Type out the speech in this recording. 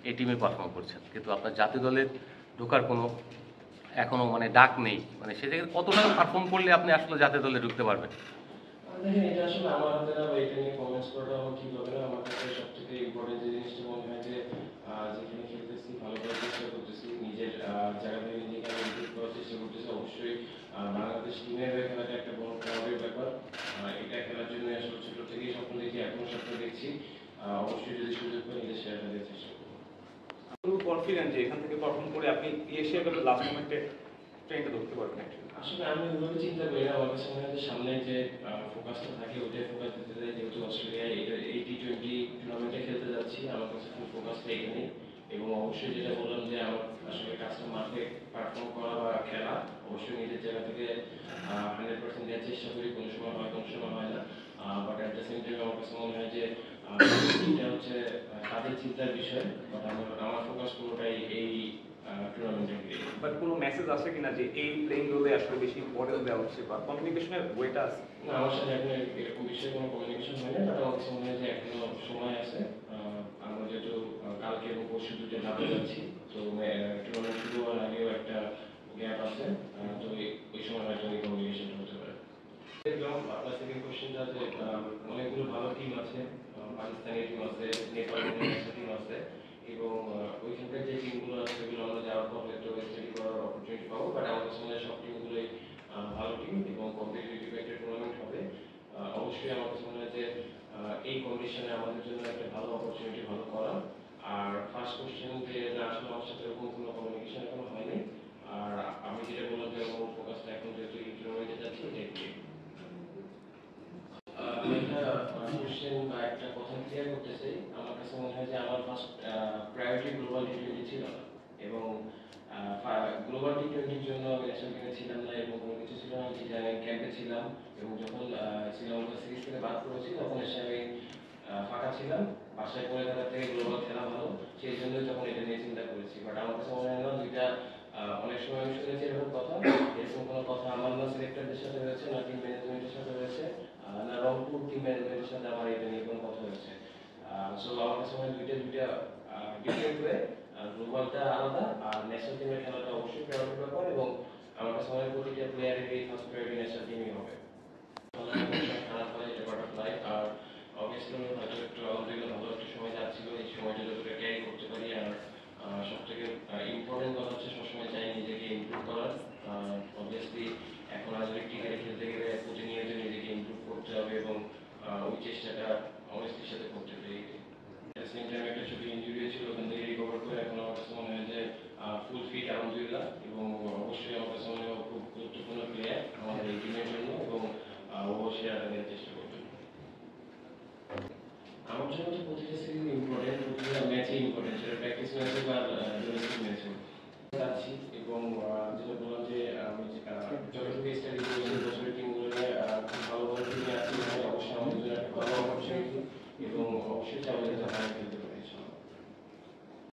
এই টিমে পারফর্ম করছেন, কিন্তু আপনার জাতীয় দলে ঢোকার কোনো এখনো মানে ডাক নেই, মানে সে জায়গায় কতটা পারফর্ম করলে আপনি আসলে জাতীয় দলে ঢুকতে পারবেন? দেখেন, এটা আসলে আমার হাতে না, বা এটা নিয়ে কমেন্টস করাটা আমার ঠিক হবে না। আমার কাছে সব থেকে ইম্পর্টেন্ট যে জিনিসটা মনে হয় যে যেখানে খেলতেছি ভালো করার চেষ্টা করতেছি, নিজের জায়গা থেকে নিজেকে আমি ইমপ্রুভ করার চেষ্টা করতেছি। অবশ্যই বাংলাদেশ টিমের হয়ে খেলাটা একটা বড় প্রাউডের ব্যাপার। এটা খেলার জন্য আসলে ছোট থেকেই স্বপ্ন দেখি, এখনো স্বপ্ন দেখছি। অবশ্যই যদি সুযোগ পাই নিজের সেরাটা দেওয়ার চেষ্টা করবো। কনফিডেন্ট যে এখান থেকে পারফর্ম করে আপনি এশিয়া কাপের লাস্ট মোমেন্টে ট্রেনটা ধরতে পারবেন? আসলে আমি ওইভাবে চিন্তা করি না। আমার কাছে মনে হয় যে সামনে যে ফোকাসটা থাকে ওইটাই ফোকাস দিতে চাই। যেহেতু অস্ট্রেলিয়ায় এই টি-20 টুর্নামেন্টে খেলতে যাচ্ছি, আমার কাছে ফুল ফোকাসটা এখানেই। এবং অবশ্যই যেটা বললাম যে আমার আসলে কাজটা মাঠে পারফর্ম করা বা খেলা, অবশ্যই নিজের জায়গা থেকে 100% দেওয়ার চেষ্টা করি। কোনো সময় হয়, কোনো সময় হয় না। But at the same time আমার কাছে মনে হয় যে এটা হচ্ছে তাদের চিন্তার বিষয়। বাট আমার ফোকাস পুরোটাই এই টুর্নামেন্টে। বাট কোনো মেসেজ আছে কিনা যে এই প্লেইং রোলে আসলে বেশি ইম্পর্টেন্স দেওয়া হচ্ছে বা কমিউনিকেশনের ওয়েটা আছে? না, আমার সাথে এখন এরকম বিষয়ে কোনো কমিউনিকেশন হয় না। বাট আমার কাছে মনে হয় যে এখনো সময় আছে। আমরা যেহেতু কালকে এবং পরশু দুটো ধাপে যাচ্ছি, তো টুর্নামেন্ট শুরু হওয়ার আগেও একটা গ্যাপ আছে। তো ওই সময় হয়তো এই কমিউনিকেশনটা হতে পারে। দেখলাম আপনার সেকেন্ড কোশ্চেনটা যে অনেকগুলো ভালো টিম আছে, পাকিস্তানি টিম আছে, নেপালের একটা টিম আছে, এবং ওইখানকার যে টিমগুলো আছে সেগুলো আমরা যাওয়ার পর হয়তো স্টাডি করার অপরচুনিটি পাবো। বাট আমার কাছে মনে হয় সব টিমগুলোই ভালো টিম এবং কম্পিটিটিভ একটা টুর্নামেন্ট হবে। অবশ্যই আমার কাছে মনে হয় যে এই কন্ডিশনে আমাদের জন্য একটা ভালো অপরচুনিটি ভালো করা। আর ফার্স্ট কোশ্চেন যে আসলে আমার সাথে এরকম কোনো কমিউনিকেশন এখনো হয়নি। আর আমি যেটা বললাম যে আমার ফোকাসটা এখন যেহেতু এই টুর্নামেন্টে যাচ্ছি এটাই। আমি একটা কোশ্চেন বা একটা কথা ক্লিয়ার করতে চাই। আমার কাছে মনে হয় যে আমার ফার্স্ট প্রায়োরিটি গ্লোবাল টি-20 ছিল না, এবং গ্লোবাল টি-20-র জন্য আমি ন্যাশনাল টিমে ছিলাম না এবং কোনো কিছু ছিল না। আমি ক্যাম্পে ছিলাম এবং যখন শ্রীলঙ্কা সিরিজ থেকে বাদ পড়েছি তখন এসে আমি ফাঁকা ছিলাম। বাসায় পড়ে থাকার থেকে গ্লোবাল খেলা ভালো, সেই জন্যই তখন এটা নিয়ে চিন্তা করেছি। বাট আমার কাছে মনে হয় না দুইটা অনেক সময় আমি শুনেছি এরকম কথা। এরকম কোনো কথা আমার না সিলেক্টরদের সাথে হয়েছে, না টিম ম্যানেজমেন্টের সাথে হয়েছে, না রংপুর টিম ম্যানেজমেন্টের সাথে আমার এটা নিয়ে কোনো কথা হয়েছে। সো আমার কাছে মনে হয় দুইটা ডিফারেন্ট ওয়ে। গ্লোবালটা আলাদা আর ন্যাশনাল টিমের খেলাটা অবশ্যই প্রায়োরিটির ব্যাপার, এবং আমার কাছে মনে হয় প্রতিটা প্লেয়ারেরই ফার্স্ট প্রায়োরিটি ন্যাশনাল টিমই হবে। খারাপ হয় এটা বাটারফ্লাই। আর অবভিয়াসলি হয়তো একটু